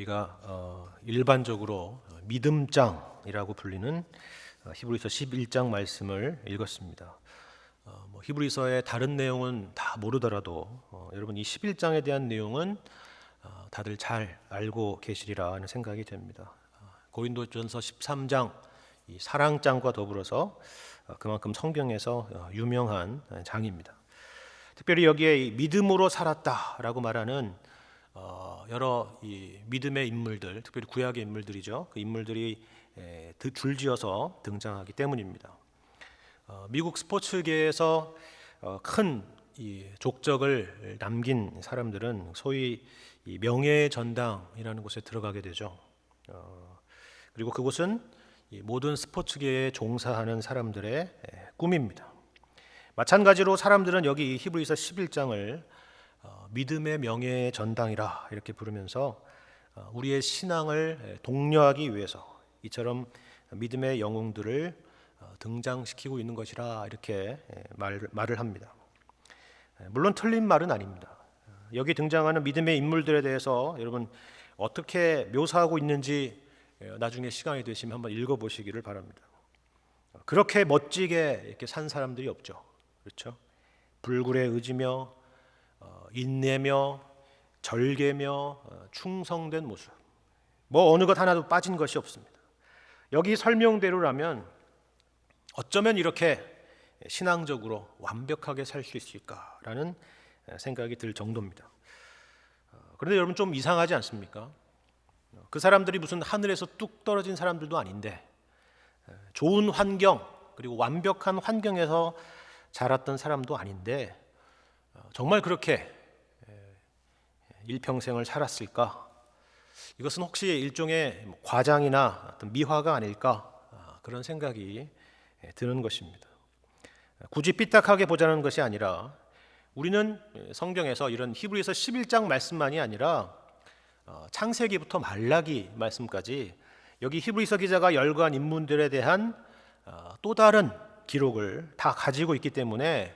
우리가 일반적으로 믿음장이라고 불리는 히브리서 11장 말씀을 읽었습니다. 히브리서의 다른 내용은 다 모르더라도 여러분 이 11장에 대한 내용은 다들 잘 알고 계시리라 하는 생각이 됩니다. 고린도전서 13장 이 사랑장과 더불어서 그만큼 성경에서 유명한 장입니다. 특별히 여기에 믿음으로 살았다라고 말하는 여러 이 믿음의 인물들, 특별히 구약의 인물들이죠. 그 인물들이 줄지어서 등장하기 때문입니다. 미국 스포츠계에서 큰 이 족적을 남긴 사람들은 소위 이 명예의 전당이라는 곳에 들어가게 되죠. 그리고 그곳은 이 모든 스포츠계에 종사하는 사람들의 꿈입니다. 마찬가지로 사람들은 여기 히브리서 11장을 믿음의 명예의 전당이라 이렇게 부르면서 우리의 신앙을 독려하기 위해서 이처럼 믿음의 영웅들을 등장시키고 있는 것이라 이렇게 말을 합니다. 물론 틀린 말은 아닙니다. 여기 등장하는 믿음의 인물들에 대해서 여러분 어떻게 묘사하고 있는지 나중에 시간이 되시면 한번 읽어보시기를 바랍니다. 그렇게 멋지게 이렇게 산 사람들이 없죠. 그렇죠? 불굴에 의지며 인내며 절개며 충성된 모습, 뭐 어느 것 하나도 빠진 것이 없습니다. 여기 설명대로라면 어쩌면 이렇게 신앙적으로 완벽하게 살 수 있을까라는 생각이 들 정도입니다. 그런데 여러분 좀 이상하지 않습니까? 그 사람들이 무슨 하늘에서 뚝 떨어진 사람들도 아닌데 좋은 환경 그리고 완벽한 환경에서 자랐던 사람도 아닌데 정말 그렇게 일평생을 살았을까? 이것은 혹시 일종의 과장이나 어떤 미화가 아닐까? 그런 생각이 드는 것입니다. 굳이 삐딱하게 보자는 것이 아니라 우리는 성경에서 이런 히브리서 11장 말씀만이 아니라 창세기부터 말라기 말씀까지 여기 히브리서 기자가 열거한 인물들에 대한 또 다른 기록을 다 가지고 있기 때문에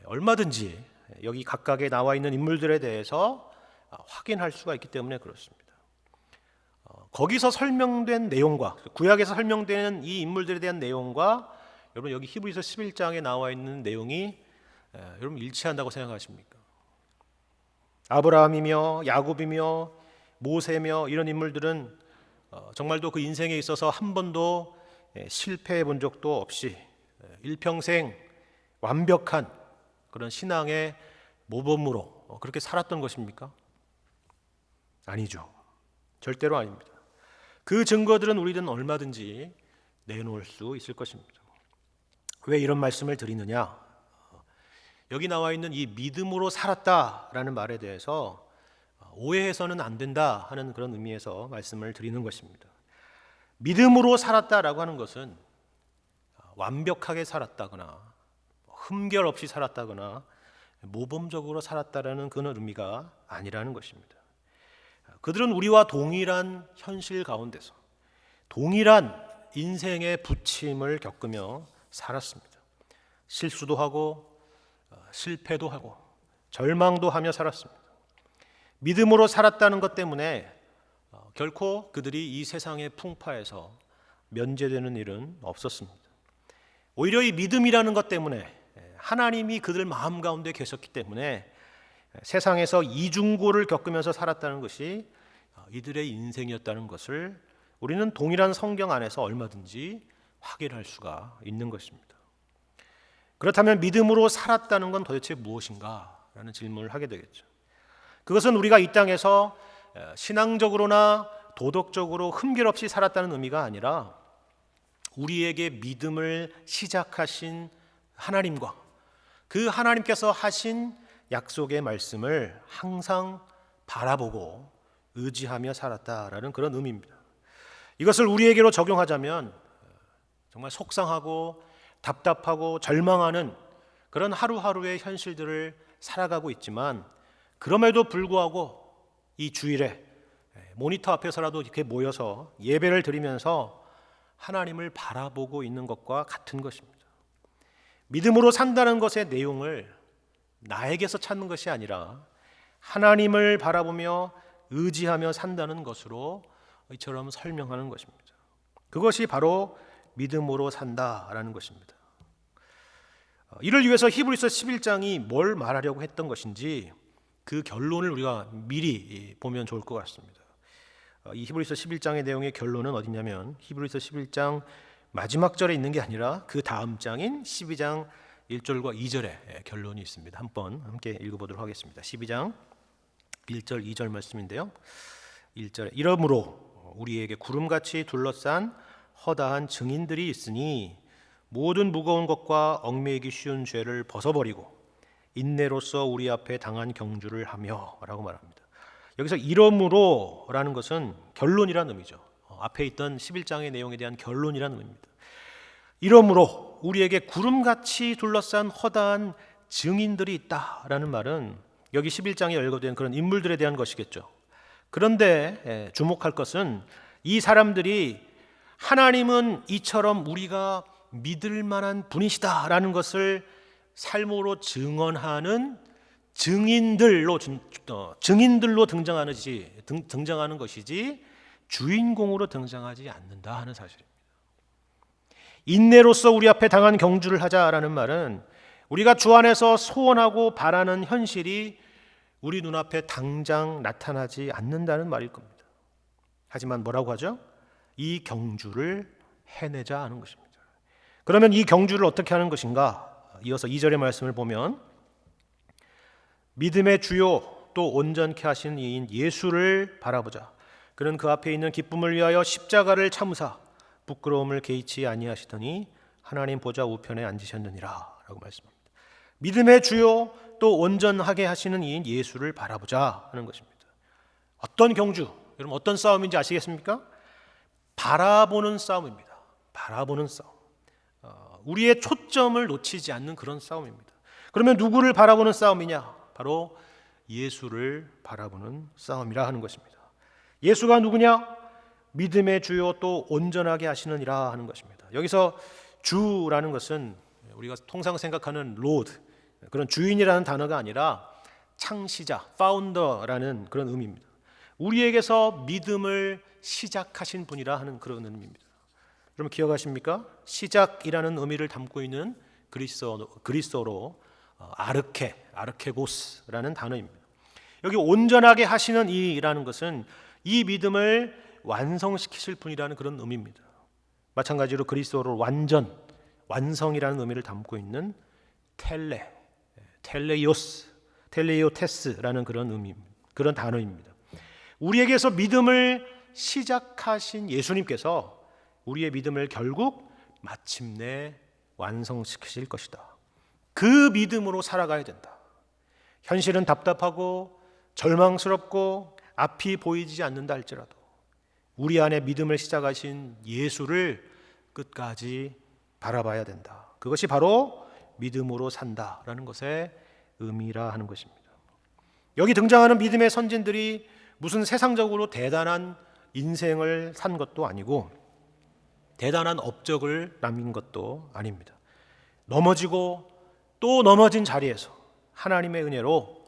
얼마든지 여기 각각에 나와 있는 인물들에 대해서 확인할 수가 있기 때문에 그렇습니다. 거기서 설명된 내용과 구약에서 설명되는 이 인물들에 대한 내용과 여러분 여기 히브리서 11장에 나와 있는 내용이 여러분 일치한다고 생각하십니까? 아브라함이며 야곱이며 모세며 이런 인물들은 정말도 그 인생에 있어서 한 번도 실패해 본 적도 없이 일평생 완벽한 그런 신앙의 모범으로 그렇게 살았던 것입니까? 아니죠. 절대로 아닙니다. 그 증거들은 우리는 얼마든지 내놓을 수 있을 것입니다. 왜 이런 말씀을 드리느냐? 여기 나와 있는 이 믿음으로 살았다라는 말에 대해서 오해해서는 안 된다 하는 그런 의미에서 말씀을 드리는 것입니다. 믿음으로 살았다라고 하는 것은 완벽하게 살았다거나 흠결 없이 살았다거나 모범적으로 살았다라는 그런 의미가 아니라는 것입니다. 그들은 우리와 동일한 현실 가운데서 동일한 인생의 부침을 겪으며 살았습니다. 실수도 하고 실패도 하고 절망도 하며 살았습니다. 믿음으로 살았다는 것 때문에 결코 그들이 이 세상의 풍파에서 면제되는 일은 없었습니다. 오히려 이 믿음이라는 것 때문에 하나님이 그들 마음 가운데 계셨기 때문에 세상에서 이중고를 겪으면서 살았다는 것이 이들의 인생이었다는 것을 우리는 동일한 성경 안에서 얼마든지 확인할 수가 있는 것입니다. 그렇다면 믿음으로 살았다는 건 도대체 무엇인가? 라는 질문을 하게 되겠죠. 그것은 우리가 이 땅에서 신앙적으로나 도덕적으로 흠결 없이 살았다는 의미가 아니라 우리에게 믿음을 시작하신 하나님과 그 하나님께서 하신 약속의 말씀을 항상 바라보고 의지하며 살았다라는 그런 의미입니다. 이것을 우리에게로 적용하자면 정말 속상하고 답답하고 절망하는 그런 하루하루의 현실들을 살아가고 있지만 그럼에도 불구하고 이 주일에 모니터 앞에서라도 이렇게 모여서 예배를 드리면서 하나님을 바라보고 있는 것과 같은 것입니다. 믿음으로 산다는 것의 내용을 나에게서 찾는 것이 아니라 하나님을 바라보며 의지하며 산다는 것으로 이처럼 설명하는 것입니다. 그것이 바로 믿음으로 산다라는 것입니다. 이를 위해서 히브리서 11장이 뭘 말하려고 했던 것인지 그 결론을 우리가 미리 보면 좋을 것 같습니다. 이 히브리서 11장의 내용의 결론은 어디냐면 히브리서 11장 마지막 절에 있는 게 아니라 그 다음 장인 12장 1절과 2절에 결론이 있습니다. 한번 함께 읽어보도록 하겠습니다. 12장 1절 2절 말씀인데요. 1절에 이러므로 우리에게 구름같이 둘러싼 허다한 증인들이 있으니 모든 무거운 것과 얽매이기 쉬운 죄를 벗어버리고 인내로써 우리 앞에 당한 경주를 하며 라고 말합니다. 여기서 이러므로 라는 것은 결론이라는 의미죠. 앞에 있던 11장의 내용에 대한 결론이라는 의미입니다. 이러므로 우리에게 구름같이 둘러싼 허다한 증인들이 있다라는 말은 여기 11장에 열거된 그런 인물들에 대한 것이겠죠. 그런데 주목할 것은 이 사람들이 하나님은 이처럼 우리가 믿을 만한 분이시다라는 것을 삶으로 증언하는 증인들로 등장하는 것이지 주인공으로 등장하지 않는다 하는 사실입니다. 인내로써 우리 앞에 당한 경주를 하자라는 말은 우리가 주 안에서 소원하고 바라는 현실이 우리 눈앞에 당장 나타나지 않는다는 말일 겁니다. 하지만 뭐라고 하죠? 이 경주를 해내자 하는 것입니다. 그러면 이 경주를 어떻게 하는 것인가? 이어서 2절의 말씀을 보면 믿음의 주요 또 온전케 하신 이인 예수를 바라보자. 그는 그 앞에 있는 기쁨을 위하여 십자가를 참으사 부끄러움을 개의치 아니하시더니 하나님 보좌 우편에 앉으셨느니라 라고 말씀합니다. 믿음의 주요 또 온전하게 하시는 이인 예수를 바라보자 하는 것입니다. 어떤 경주, 여러분 어떤 싸움인지 아시겠습니까? 바라보는 싸움입니다. 바라보는 싸움. 우리의 초점을 놓치지 않는 그런 싸움입니다. 그러면 누구를 바라보는 싸움이냐? 바로 예수를 바라보는 싸움이라 하는 것입니다. 예수가 누구냐? 믿음의 주요 또 온전하게 하시는 이라 하는 것입니다. 여기서 주라는 것은 우리가 통상 생각하는 로드, 그런 주인이라는 단어가 아니라 창시자, 파운더라는 그런 의미입니다. 우리에게서 믿음을 시작하신 분이라 하는 그런 의미입니다. 여러분 기억하십니까? 시작이라는 의미를 담고 있는 그리스어로 아르케고스라는 단어입니다. 여기 온전하게 하시는 이라는 것은 이 믿음을 완성시키실 분이라는 그런 의미입니다. 마찬가지로 그리스어로 완성이라는 의미를 담고 있는 텔레이오테스라는 그런 의미입니다. 그런 단어입니다. 우리에게서 믿음을 시작하신 예수님께서 우리의 믿음을 결국 마침내 완성시키실 것이다. 그 믿음으로 살아가야 된다. 현실은 답답하고 절망스럽고 앞이 보이지 않는다 할지라도 우리 안에 믿음을 시작하신 예수를 끝까지 바라봐야 된다. 그것이 바로 믿음으로 산다라는 것의 의미라 하는 것입니다. 여기 등장하는 믿음의 선진들이 무슨 세상적으로 대단한 인생을 산 것도 아니고 대단한 업적을 남긴 것도 아닙니다. 넘어지고 또 넘어진 자리에서 하나님의 은혜로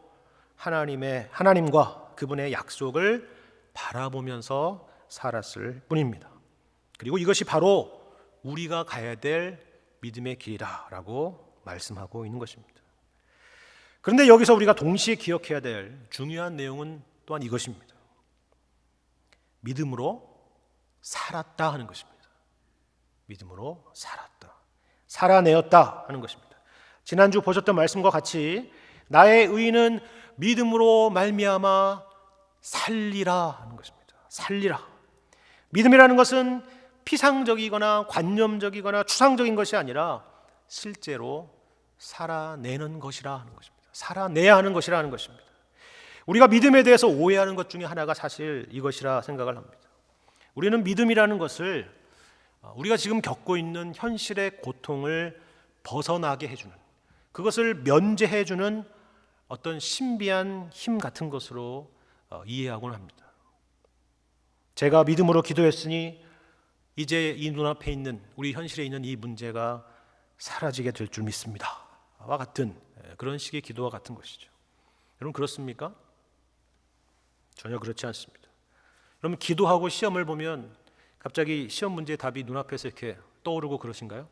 하나님과 그분의 약속을 바라보면서 살았을 뿐입니다. 그리고 이것이 바로 우리가 가야 될 믿음의 길이라고 말씀하고 있는 것입니다. 그런데 여기서 우리가 동시에 기억해야 될 중요한 내용은 또한 이것입니다. 믿음으로 살았다 하는 것입니다. 믿음으로 살았다. 살아내었다 하는 것입니다. 지난주 보셨던 말씀과 같이 나의 의인은 믿음으로 말미암아 살리라 하는 것입니다. 살리라. 믿음이라는 것은 피상적이거나 관념적이거나 추상적인 것이 아니라 실제로 살아내는 것이라 하는 것입니다. 살아내야 하는 것이라 하는 것입니다. 우리가 믿음에 대해서 오해하는 것 중에 하나가 사실 이것이라 생각을 합니다. 우리는 믿음이라는 것을 우리가 지금 겪고 있는 현실의 고통을 벗어나게 해주는, 그것을 면제해주는 어떤 신비한 힘 같은 것으로 이해하곤 합니다. 제가 믿음으로 기도했으니 이제 이 눈앞에 있는 우리 현실에 있는 이 문제가 사라지게 될 줄 믿습니다. 와 같은 그런 식의 기도와 같은 것이죠. 여러분 그렇습니까? 전혀 그렇지 않습니다. 여러분, 기도하고 시험을 보면 갑자기 시험 문제의 답이 눈앞에서 이렇게 떠오르고 그러신가요?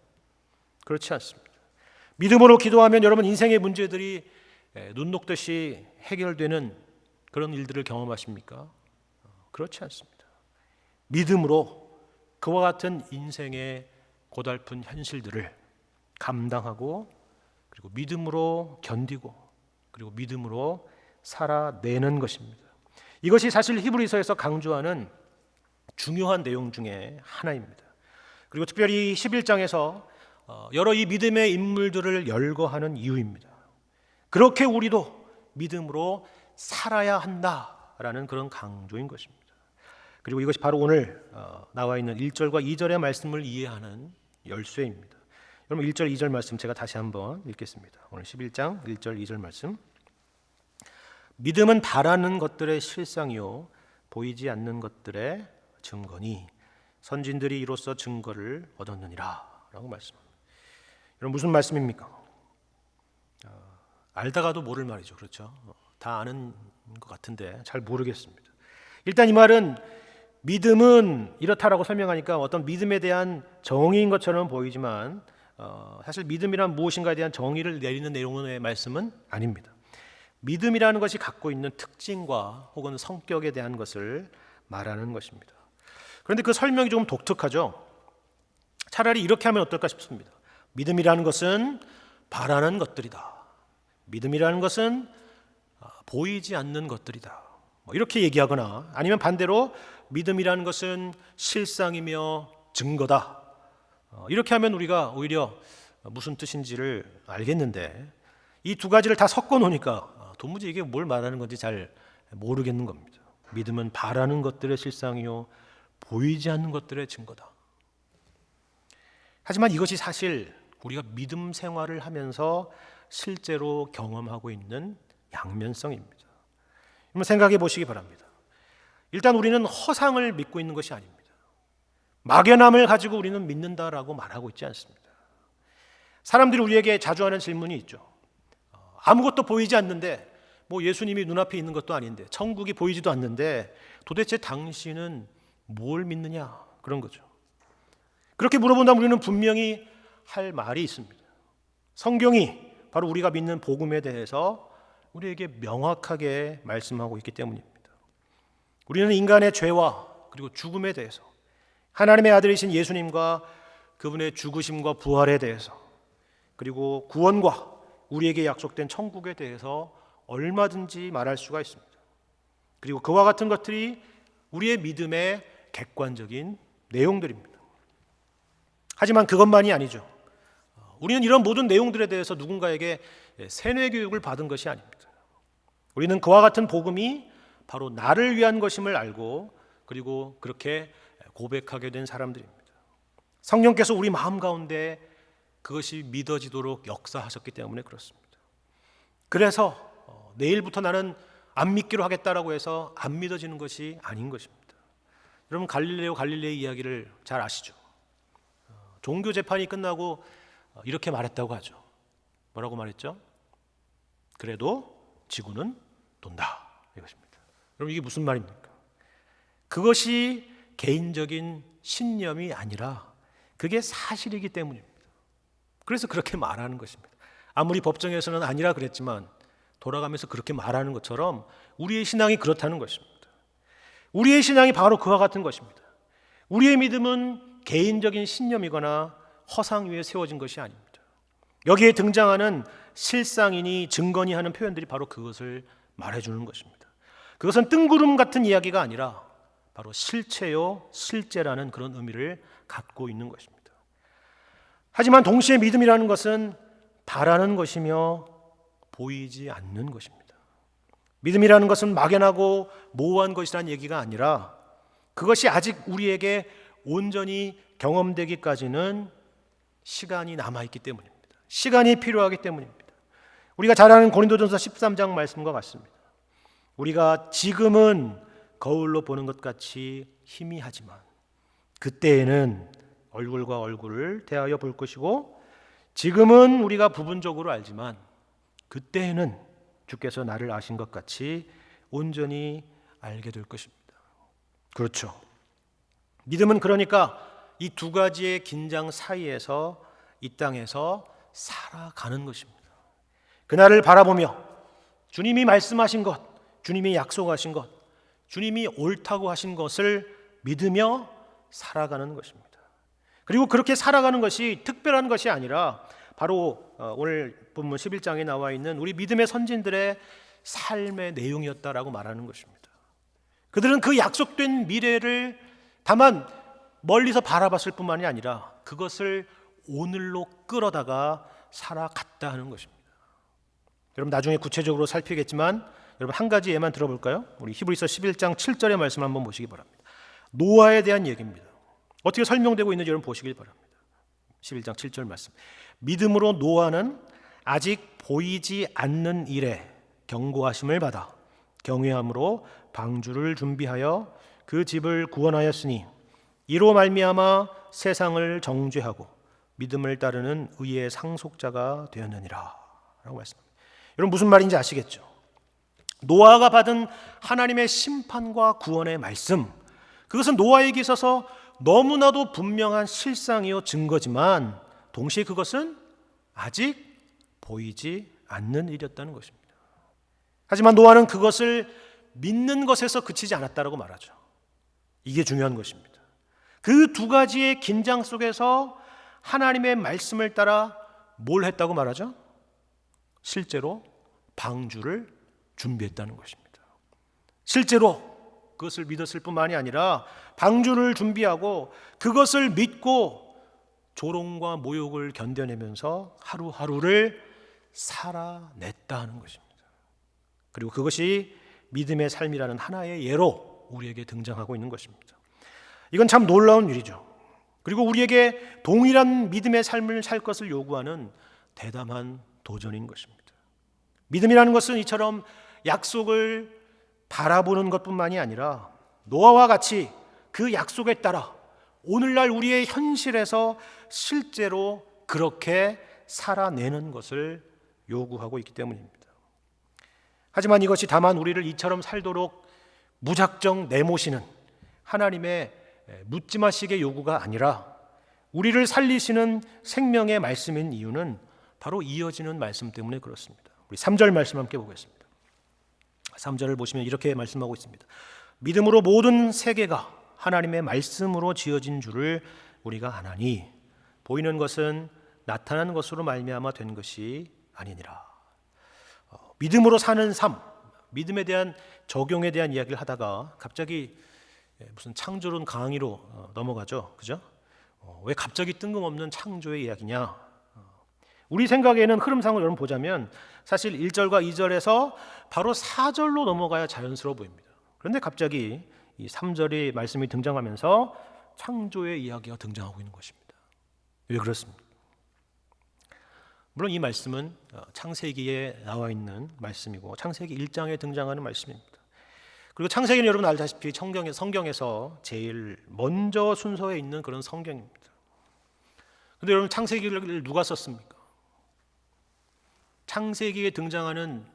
그렇지 않습니다. 믿음으로 기도하면 여러분 인생의 문제들이 눈 녹듯이 해결되는 그런 일들을 경험하십니까? 그렇지 않습니다. 믿음으로 그와 같은 인생의 고달픈 현실들을 감당하고 그리고 믿음으로 견디고 그리고 믿음으로 살아내는 것입니다. 이것이 사실 히브리서에서 강조하는 중요한 내용 중에 하나입니다. 그리고 특별히 11장에서 여러 이 믿음의 인물들을 열거하는 이유입니다. 그렇게 우리도 믿음으로 살아야 한다라는 그런 강조인 것입니다. 그리고 이것이 바로 오늘 나와 있는 1절과 2절의 말씀을 이해하는 열쇠입니다. 여러분 1절, 2절 말씀 제가 다시 한번 읽겠습니다. 오늘 11장 1절, 2절 말씀. 믿음은 바라는 것들의 실상이요 보이지 않는 것들의 증거니 선진들이 이로써 증거를 얻었느니라 라고 말씀합니다. 여러분 무슨 말씀입니까? 알다가도 모를 말이죠. 그렇죠? 다 아는 것 같은데 잘 모르겠습니다. 일단 이 말은 믿음은 이렇다라고 설명하니까 어떤 믿음에 대한 정의인 것처럼 보이지만 사실 믿음이란 무엇인가에 대한 정의를 내리는 내용의 말씀은 아닙니다. 믿음이라는 것이 갖고 있는 특징과 혹은 성격에 대한 것을 말하는 것입니다. 그런데 그 설명이 조금 독특하죠. 차라리 이렇게 하면 어떨까 싶습니다. 믿음이라는 것은 바라는 것들이다. 믿음이라는 것은 보이지 않는 것들이다. 이렇게 얘기하거나 아니면 반대로 믿음이라는 것은 실상이며 증거다. 이렇게 하면 우리가 오히려 무슨 뜻인지를 알겠는데 이 두 가지를 다 섞어 놓으니까 도무지 이게 뭘 말하는 건지 잘 모르겠는 겁니다. 믿음은 바라는 것들의 실상이요 보이지 않는 것들의 증거다. 하지만 이것이 사실 우리가 믿음 생활을 하면서 실제로 경험하고 있는 양면성입니다. 한번 생각해 보시기 바랍니다. 일단 우리는 허상을 믿고 있는 것이 아닙니다. 막연함을 가지고 우리는 믿는다라고 말하고 있지 않습니다. 사람들이 우리에게 자주 하는 질문이 있죠. 아무것도 보이지 않는데 뭐 예수님이 눈앞에 있는 것도 아닌데 천국이 보이지도 않는데 도대체 당신은 뭘 믿느냐 그런 거죠. 그렇게 물어본다면 우리는 분명히 할 말이 있습니다. 성경이 바로 우리가 믿는 복음에 대해서 우리에게 명확하게 말씀하고 있기 때문입니다. 우리는 인간의 죄와 그리고 죽음에 대해서 하나님의 아들이신 예수님과 그분의 죽으심과 부활에 대해서 그리고 구원과 우리에게 약속된 천국에 대해서 얼마든지 말할 수가 있습니다. 그리고 그와 같은 것들이 우리의 믿음의 객관적인 내용들입니다. 하지만 그것만이 아니죠. 우리는 이런 모든 내용들에 대해서 누군가에게 세뇌 교육을 받은 것이 아닙니다. 우리는 그와 같은 복음이 바로 나를 위한 것임을 알고 그리고 그렇게 고백하게 된 사람들입니다. 성령께서 우리 마음 가운데 그것이 믿어지도록 역사하셨기 때문에 그렇습니다. 그래서 내일부터 나는 안 믿기로 하겠다라고 해서 안 믿어지는 것이 아닌 것입니다. 여러분 갈릴레이 이야기를 잘 아시죠? 종교 재판이 끝나고 이렇게 말했다고 하죠. 뭐라고 말했죠? 그래도 지구는 돈다 이것입니다. 여러분 이게 무슨 말입니까? 그것이 개인적인 신념이 아니라 그게 사실이기 때문입니다. 그래서 그렇게 말하는 것입니다. 아무리 법정에서는 아니라 그랬지만 돌아가면서 그렇게 말하는 것처럼 우리의 신앙이 그렇다는 것입니다. 우리의 신앙이 바로 그와 같은 것입니다. 우리의 믿음은 개인적인 신념이거나 허상 위에 세워진 것이 아닙니다. 여기에 등장하는 실상이니 증거니 하는 표현들이 바로 그것을 말해주는 것입니다. 그것은 뜬구름 같은 이야기가 아니라 바로 실체요 실제라는 그런 의미를 갖고 있는 것입니다. 하지만 동시에 믿음이라는 것은 바라는 것이며 보이지 않는 것입니다. 믿음이라는 것은 막연하고 모호한 것이라는 얘기가 아니라 그것이 아직 우리에게 온전히 경험되기까지는 시간이 남아있기 때문입니다. 시간이 필요하기 때문입니다. 우리가 잘 아는 고린도전서 13장 말씀과 같습니다. 우리가 지금은 거울로 보는 것 같이 희미하지만 그때에는 얼굴과 얼굴을 대하여 볼 것이고 지금은 우리가 부분적으로 알지만 그때에는 주께서 나를 아신 것 같이 온전히 알게 될 것입니다. 그렇죠. 믿음은 그러니까 이 두 가지의 긴장 사이에서 이 땅에서 살아가는 것입니다. 그날을 바라보며 주님이 말씀하신 것, 주님이 약속하신 것, 주님이 옳다고 하신 것을 믿으며 살아가는 것입니다. 그리고 그렇게 살아가는 것이 특별한 것이 아니라 바로 오늘 본문 11장에 나와 있는 우리 믿음의 선진들의 삶의 내용이었다라고 말하는 것입니다. 그들은 그 약속된 미래를 다만 멀리서 바라봤을 뿐만이 아니라 그것을 오늘로 끌어다가 살아갔다 하는 것입니다. 여러분 나중에 구체적으로 살피겠지만 여러분 한 가지 예만 들어볼까요? 우리 히브리서 11장 7절의 말씀 한번 보시기 바랍니다. 노아에 대한 얘기입니다. 어떻게 설명되고 있는지 여러분 보시길 바랍니다. 11장 7절 말씀. 믿음으로 노아는 아직 보이지 않는 일에 경고하심을 받아 경외함으로 방주를 준비하여 그 집을 구원하였으니 이로 말미암아 세상을 정죄하고 믿음을 따르는 의의 상속자가 되었느니라 라고 말씀합니다. 여러분 무슨 말인지 아시겠죠? 노아가 받은 하나님의 심판과 구원의 말씀, 그것은 노아에게 있어서 너무나도 분명한 실상이요 증거지만 동시에 그것은 아직 보이지 않는 일이었다는 것입니다. 하지만 노아는 그것을 믿는 것에서 그치지 않았다라고 말하죠. 이게 중요한 것입니다. 그 두 가지의 긴장 속에서 하나님의 말씀을 따라 뭘 했다고 말하죠? 실제로 방주를 준비했다는 것입니다. 실제로 그것을 믿었을 뿐만이 아니라 방주를 준비하고 그것을 믿고 조롱과 모욕을 견뎌내면서 하루하루를 살아냈다 하는 것입니다. 그리고 그것이 믿음의 삶이라는 하나의 예로 우리에게 등장하고 있는 것입니다. 이건 참 놀라운 일이죠. 그리고 우리에게 동일한 믿음의 삶을 살 것을 요구하는 대담한 도전인 것입니다. 믿음이라는 것은 이처럼 약속을 바라보는 것뿐만이 아니라 노아와 같이 그 약속에 따라 오늘날 우리의 현실에서 실제로 그렇게 살아내는 것을 요구하고 있기 때문입니다. 하지만 이것이 다만 우리를 이처럼 살도록 무작정 내모시는 하나님의 묻지마식의 요구가 아니라 우리를 살리시는 생명의 말씀인 이유는 바로 이어지는 말씀 때문에 그렇습니다. 우리 3절 말씀 함께 보겠습니다. 3절을 보시면 이렇게 말씀하고 있습니다. 믿음으로 모든 세계가 하나님의 말씀으로 지어진 줄을 우리가 아나니 보이는 것은 나타난 것으로 말미암아 된 것이 아니니라. 믿음으로 사는 삶, 믿음에 대한 적용에 대한 이야기를 하다가 갑자기 무슨 창조론 강의로 넘어가죠. 그죠? 왜 갑자기 뜬금없는 창조의 이야기냐? 우리 생각에는 흐름상을 여러분 보자면 사실 1절과 2절에서 바로 4절로 넘어가야 자연스러워 보입니다. 그런데 갑자기 이 3절의 말씀이 등장하면서 창조의 이야기가 등장하고 있는 것입니다. 왜 그렇습니까? 물론 이 말씀은 창세기에 나와 있는 말씀이고 창세기 1장에 등장하는 말씀입니다. 그리고 창세기는 여러분 알다시피 성경에서 제일 먼저 순서에 있는 그런 성경입니다. 그런데 여러분 창세기를 누가 썼습니까? 창세기에 등장하는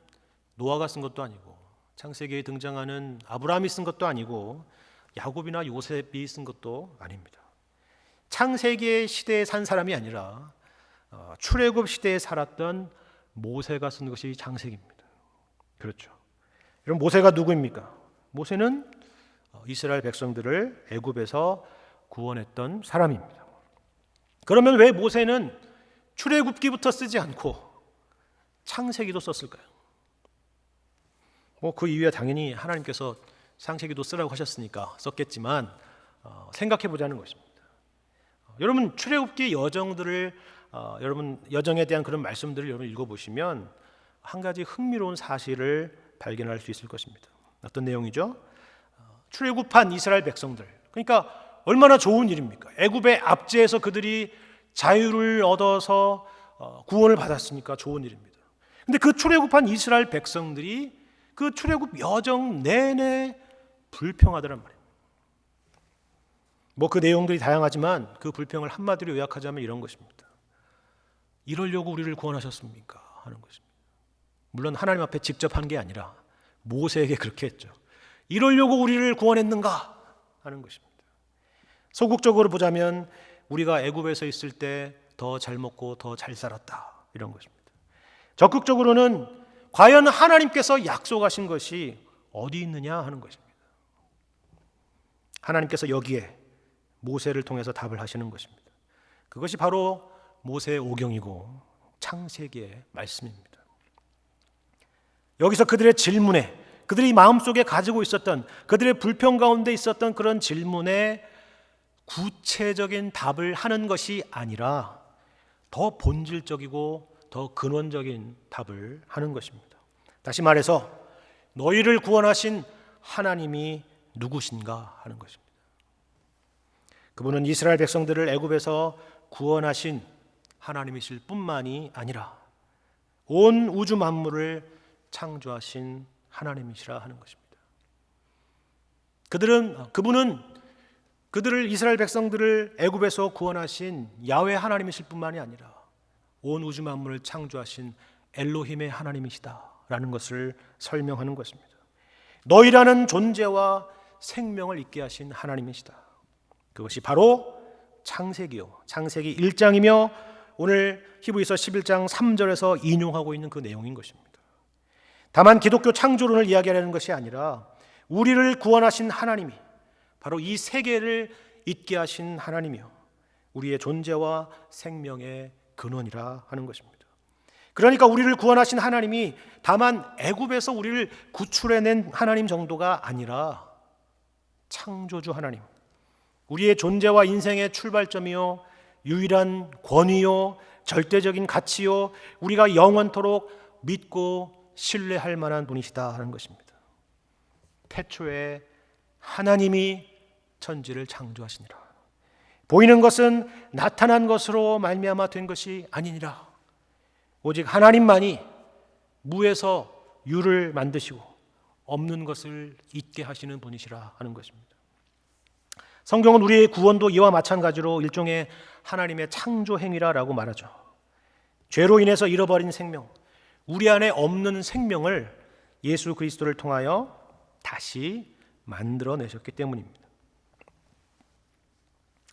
노아가 쓴 것도 아니고 창세기에 등장하는 아브라함이 쓴 것도 아니고 야곱이나 요셉이 쓴 것도 아닙니다. 창세기의 시대에 산 사람이 아니라 출애굽 시대에 살았던 모세가 쓴 것이 창세기입니다. 그렇죠. 여러분 모세가 누구입니까? 모세는 이스라엘 백성들을 애굽에서 구원했던 사람입니다. 그러면 왜 모세는 출애굽기부터 쓰지 않고 창세기도 썼을까요? 그 이유야 당연히 하나님께서 창세기도 쓰라고 하셨으니까 썼겠지만 생각해 보자는 것입니다. 여러분 출애굽기 여정들을 여러분 여정에 대한 그런 말씀들을 여러분 읽어보시면 한 가지 흥미로운 사실을 발견할 수 있을 것입니다. 어떤 내용이죠? 출애굽한 이스라엘 백성들, 그러니까 얼마나 좋은 일입니까? 애굽의 압제에서 그들이 자유를 얻어서 구원을 받았으니까 좋은 일입니다. 근데 그 출애굽한 이스라엘 백성들이 그 출애굽 여정 내내 불평하더란 말이에요. 그 내용들이 다양하지만 그 불평을 한마디로 요약하자면 이런 것입니다. 이러려고 우리를 구원하셨습니까? 하는 것입니다. 물론 하나님 앞에 직접 한 게 아니라 모세에게 그렇게 했죠. 이러려고 우리를 구원했는가 하는 것입니다. 소극적으로 보자면 우리가 애굽에서 있을 때 더 잘 먹고 더 잘 살았다 이런 것입니다. 적극적으로는 과연 하나님께서 약속하신 것이 어디 있느냐 하는 것입니다. 하나님께서 여기에 모세를 통해서 답을 하시는 것입니다. 그것이 바로 모세의 오경이고 창세기의 말씀입니다. 여기서 그들의 질문에, 그들이 마음속에 가지고 있었던, 그들의 불평 가운데 있었던 그런 질문에 구체적인 답을 하는 것이 아니라 더 본질적이고 더 근원적인 답을 하는 것입니다. 다시 말해서 너희를 구원하신 하나님이 누구신가 하는 것입니다. 그분은 이스라엘 백성들을 애굽에서 구원하신 하나님이실 뿐만이 아니라 온 우주 만물을 창조하신 하나님이시라 하는 것입니다. 그분은 그들을, 이스라엘 백성들을 애굽에서 구원하신 야훼 하나님이실 뿐만이 아니라 온 우주 만물을 창조하신 엘로힘의 하나님이시다라는 것을 설명하는 것입니다. 너희라는 존재와 생명을 있게 하신 하나님이시다. 그것이 바로 창세기요, 창세기 1장이며 오늘 히브리서 11장 3절에서 인용하고 있는 그 내용인 것입니다. 다만 기독교 창조론을 이야기하려는 것이 아니라 우리를 구원하신 하나님이 바로 이 세계를 있게 하신 하나님이요, 우리의 존재와 생명의 근원이라 하는 것입니다. 그러니까 우리를 구원하신 하나님이 다만 애굽에서 우리를 구출해낸 하나님 정도가 아니라 창조주 하나님, 우리의 존재와 인생의 출발점이요, 유일한 권위요, 절대적인 가치요, 우리가 영원토록 믿고 신뢰할 만한 분이시다 하는 것입니다. 태초에 하나님이 천지를 창조하시니라. 보이는 것은 나타난 것으로 말미암아 된 것이 아니니라. 오직 하나님만이 무에서 유를 만드시고 없는 것을 있게 하시는 분이시라 하는 것입니다. 성경은 우리의 구원도 이와 마찬가지로 일종의 하나님의 창조 행위라고 말하죠. 죄로 인해서 잃어버린 생명, 우리 안에 없는 생명을 예수 그리스도를 통하여 다시 만들어내셨기 때문입니다.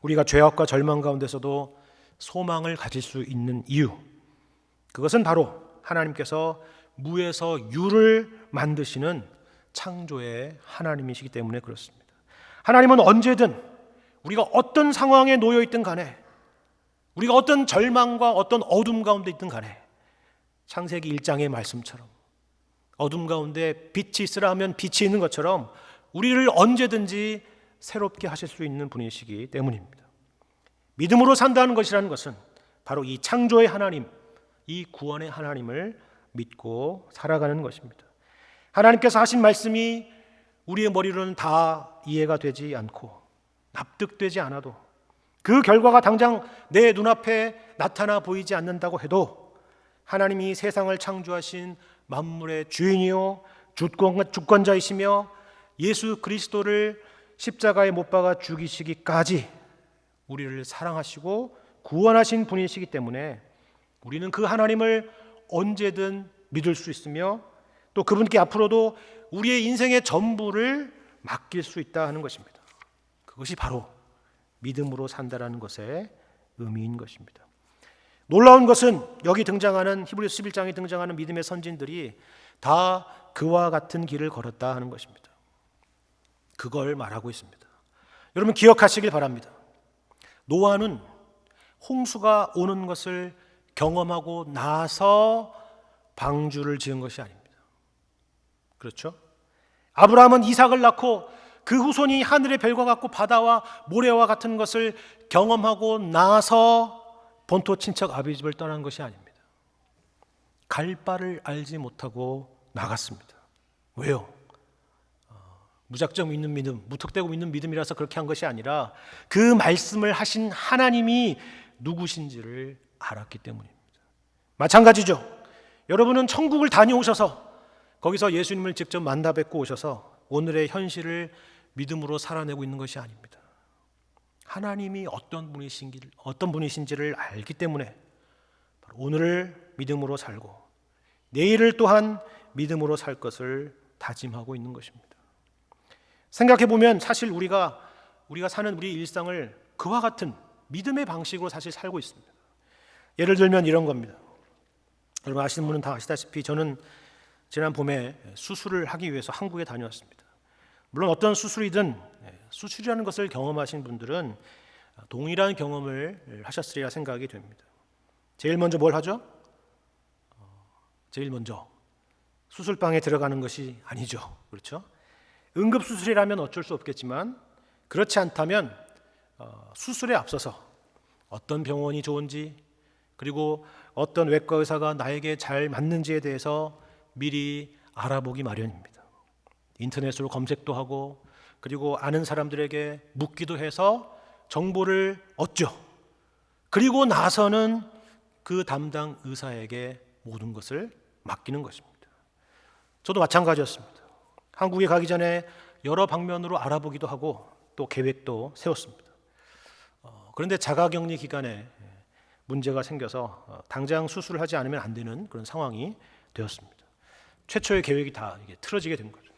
우리가 죄악과 절망 가운데서도 소망을 가질 수 있는 이유, 그것은 바로 하나님께서 무에서 유를 만드시는 창조의 하나님이시기 때문에 그렇습니다. 하나님은 언제든 우리가 어떤 상황에 놓여 있든 간에, 우리가 어떤 절망과 어떤 어둠 가운데 있든 간에 창세기 1장의 말씀처럼 어둠 가운데 빛이 있으라 하면 빛이 있는 것처럼 우리를 언제든지 새롭게 하실 수 있는 분이시기 때문입니다. 믿음으로 산다는 것이라는 것은 바로 이 창조의 하나님, 이 구원의 하나님을 믿고 살아가는 것입니다. 하나님께서 하신 말씀이 우리의 머리로는 다 이해가 되지 않고 납득되지 않아도, 그 결과가 당장 내 눈앞에 나타나 보이지 않는다고 해도 하나님이 세상을 창조하신 만물의 주인이요 주권자이시며 예수 그리스도를 십자가에 못 박아 죽이시기까지 우리를 사랑하시고 구원하신 분이시기 때문에 우리는 그 하나님을 언제든 믿을 수 있으며 또 그분께 앞으로도 우리의 인생의 전부를 맡길 수 있다 하는 것입니다. 그것이 바로 믿음으로 산다라는 것의 의미인 것입니다. 놀라운 것은 여기 등장하는 히브리서 11장에 등장하는 믿음의 선진들이 다 그와 같은 길을 걸었다 하는 것입니다. 그걸 말하고 있습니다. 여러분 기억하시길 바랍니다. 노아는 홍수가 오는 것을 경험하고 나서 방주를 지은 것이 아닙니다. 그렇죠? 아브라함은 이삭을 낳고 그 후손이 하늘의 별과 같고 바다와 모래와 같은 것을 경험하고 나서 본토 친척 아비집을 떠난 것이 아닙니다. 갈 바를 알지 못하고 나갔습니다. 왜요? 무작정 믿는 믿음, 무턱대고 믿는 믿음이라서 그렇게 한 것이 아니라 그 말씀을 하신 하나님이 누구신지를 알았기 때문입니다. 마찬가지죠. 여러분은 천국을 다녀오셔서 거기서 예수님을 직접 만나 뵙고 오셔서 오늘의 현실을 믿음으로 살아내고 있는 것이 아닙니다. 하나님이 어떤 분이신지를 알기 때문에 오늘을 믿음으로 살고 내일을 또한 믿음으로 살 것을 다짐하고 있는 것입니다. 생각해 보면 사실 우리가 사는 우리 일상을 그와 같은 믿음의 방식으로 사실 살고 있습니다. 예를 들면 이런 겁니다. 여러분 아시는 분은 다 아시다시피 저는 지난 봄에 수술을 하기 위해서 한국에 다녀왔습니다. 물론 어떤 수술이든 수술이라는 것을 경험하신 분들은 동일한 경험을 하셨으리라 생각이 됩니다. 제일 먼저 뭘 하죠? 제일 먼저 수술방에 들어가는 것이 아니죠. 그렇죠? 응급수술이라면 어쩔 수 없겠지만 그렇지 않다면 수술에 앞서서 어떤 병원이 좋은지, 그리고 어떤 외과 의사가 나에게 잘 맞는지에 대해서 미리 알아보기 마련입니다. 인터넷으로 검색도 하고, 그리고 아는 사람들에게 묻기도 해서 정보를 얻죠. 그리고 나서는 그 담당 의사에게 모든 것을 맡기는 것입니다. 저도 마찬가지였습니다. 한국에 가기 전에 여러 방면으로 알아보기도 하고 또 계획도 세웠습니다. 그런데 자가격리 기간에 문제가 생겨서 당장 수술을 하지 않으면 안 되는 그런 상황이 되었습니다. 최초의 계획이 다 이게 틀어지게 된 거죠.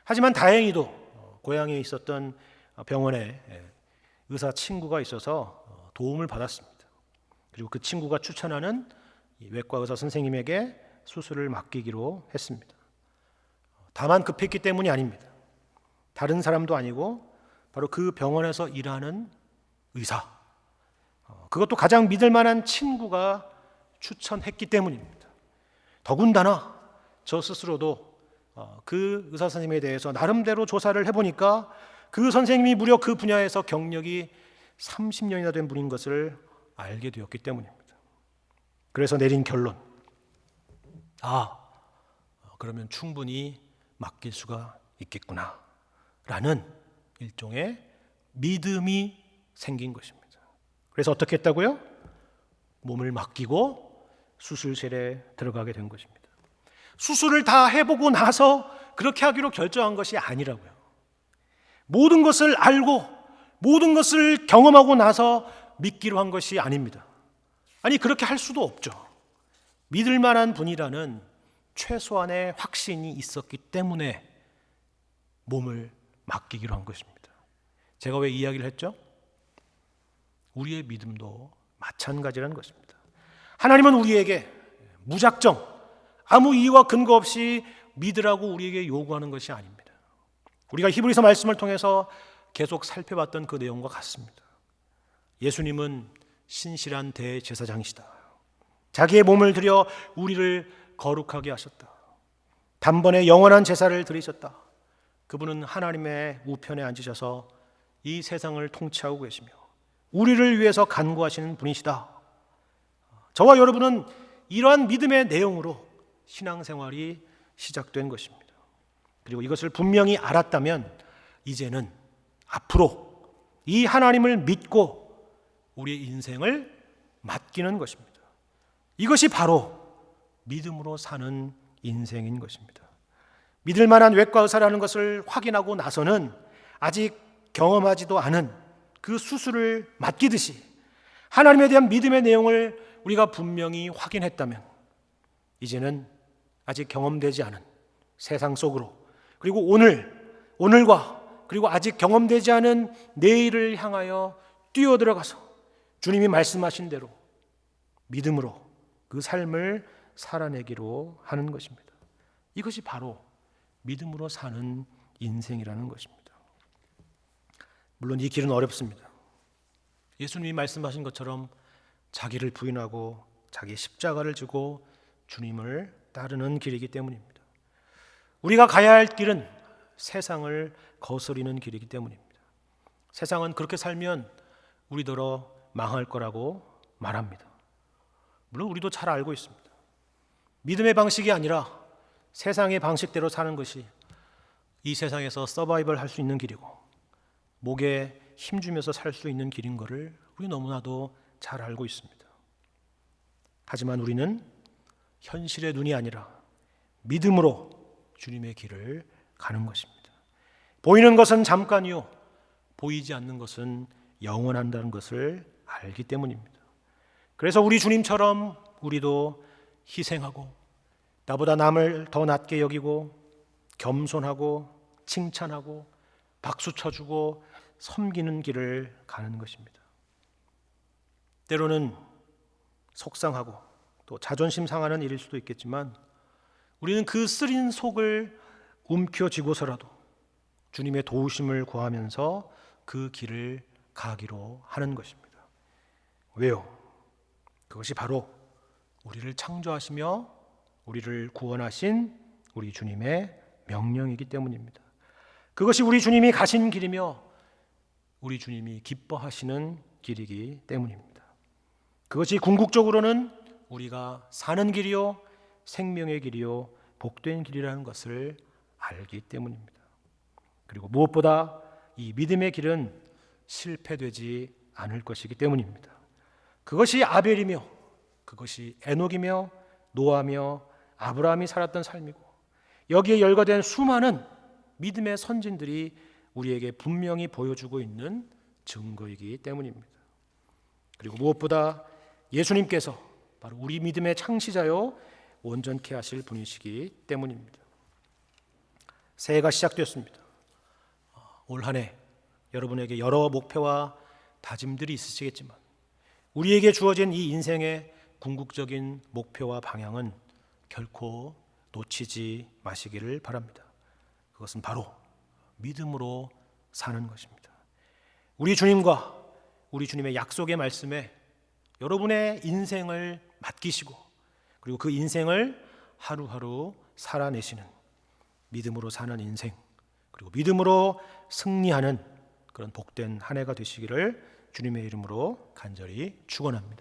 하지만 다행히도 고향에 있었던 병원에 의사 친구가 있어서 도움을 받았습니다. 그리고 그 친구가 추천하는 외과 의사 선생님에게 수술을 맡기기로 했습니다. 다만 급했기 때문이 아닙니다. 다른 사람도 아니고 바로 그 병원에서 일하는 의사, 그것도 가장 믿을 만한 친구가 추천했기 때문입니다. 더군다나 저 스스로도 그 의사 선생님에 대해서 나름대로 조사를 해보니까 그 선생님이 무려 그 분야에서 경력이 30년이나 된 분인 것을 알게 되었기 때문입니다. 그래서 내린 결론, 그러면 충분히 맡길 수가 있겠구나 라는 일종의 믿음이 생긴 것입니다. 그래서 어떻게 했다고요? 몸을 맡기고 수술실에 들어가게 된 것입니다. 수술을 다 해보고 나서 그렇게 하기로 결정한 것이 아니라고요. 모든 것을 알고 모든 것을 경험하고 나서 믿기로 한 것이 아닙니다. 아니, 그렇게 할 수도 없죠. 믿을 만한 분이라는 최소한의 확신이 있었기 때문에 몸을 맡기기로 한 것입니다. 제가 왜 이야기를 했죠? 우리의 믿음도 마찬가지라는 것입니다. 하나님은 우리에게 무작정 아무 이유와 근거 없이 믿으라고 우리에게 요구하는 것이 아닙니다. 우리가 히브리서 말씀을 통해서 계속 살펴봤던 그 내용과 같습니다. 예수님은 신실한 대제사장이시다. 자기의 몸을 들여 우리를 거룩하게 하셨다. 단번에 영원한 제사를 드리셨다. 그분은 하나님의 우편에 앉으셔서 이 세상을 통치하고 계시며 우리를 위해서 간구하시는 분이시다. 저와 여러분은 이러한 믿음의 내용으로 신앙생활이 시작된 것입니다. 그리고 이것을 분명히 알았다면 이제는 앞으로 이 하나님을 믿고 우리의 인생을 맡기는 것입니다. 이것이 바로 믿음으로 사는 인생인 것입니다. 믿을 만한 외과 의사라는 것을 확인하고 나서는 아직 경험하지도 않은 그 수술을 맡기듯이 하나님에 대한 믿음의 내용을 우리가 분명히 확인했다면 이제는 아직 경험되지 않은 세상 속으로, 그리고 오늘과 그리고 아직 경험되지 않은 내일을 향하여 뛰어들어가서 주님이 말씀하신 대로 믿음으로 그 삶을 살아내기로 하는 것입니다. 이것이 바로 믿음으로 사는 인생이라는 것입니다. 물론 이 길은 어렵습니다. 예수님이 말씀하신 것처럼 자기를 부인하고 자기 십자가를 지고 주님을 따르는 길이기 때문입니다. 우리가 가야 할 길은 세상을 거스리는 길이기 때문입니다. 세상은 그렇게 살면 우리더러 망할 거라고 말합니다. 물론 우리도 잘 알고 있습니다. 믿음의 방식이 아니라 세상의 방식대로 사는 것이 이 세상에서 서바이벌 할 수 있는 길이고 목에 힘주면서 살 수 있는 길인 것을 우리 너무나도 잘 알고 있습니다. 하지만 우리는 현실의 눈이 아니라 믿음으로 주님의 길을 가는 것입니다. 보이는 것은 잠깐이요 보이지 않는 것은 영원한다는 것을 알기 때문입니다. 그래서 우리 주님처럼 우리도 희생하고 나보다 남을 더 낮게 여기고 겸손하고 칭찬하고 박수 쳐주고 섬기는 길을 가는 것입니다. 때로는 속상하고 또 자존심 상하는 일일 수도 있겠지만 우리는 그 쓰린 속을 움켜쥐고서라도 주님의 도우심을 구하면서 그 길을 가기로 하는 것입니다. 왜요? 그것이 바로 우리를 창조하시며 우리를 구원하신 우리 주님의 명령이기 때문입니다. 그것이 우리 주님이 가신 길이며 우리 주님이 기뻐하시는 길이기 때문입니다. 그것이 궁극적으로는 우리가 사는 길이요 생명의 길이요 복된 길이라는 것을 알기 때문입니다. 그리고 무엇보다 이 믿음의 길은 실패되지 않을 것이기 때문입니다. 그것이 아벨이며 그것이 에녹이며 노아며 아브라함이 살았던 삶이고 여기에 열거된 수많은 믿음의 선진들이 우리에게 분명히 보여주고 있는 증거이기 때문입니다. 그리고 무엇보다 예수님께서 바로 우리 믿음의 창시자요 온전케 하실 분이시기 때문입니다. 새해가 시작되었습니다. 올 한 해 여러분에게 여러 목표와 다짐들이 있으시겠지만 우리에게 주어진 이 인생의 궁극적인 목표와 방향은 결코 놓치지 마시기를 바랍니다. 그것은 바로 믿음으로 사는 것입니다. 우리 주님과 우리 주님의 약속의 말씀에 여러분의 인생을 맡기시고 그리고 그 인생을 하루하루 살아내시는 믿음으로 사는 인생 그리고 믿음으로 승리하는 그런 복된 한 해가 되시기를 주님의 이름으로 간절히 축원합니다.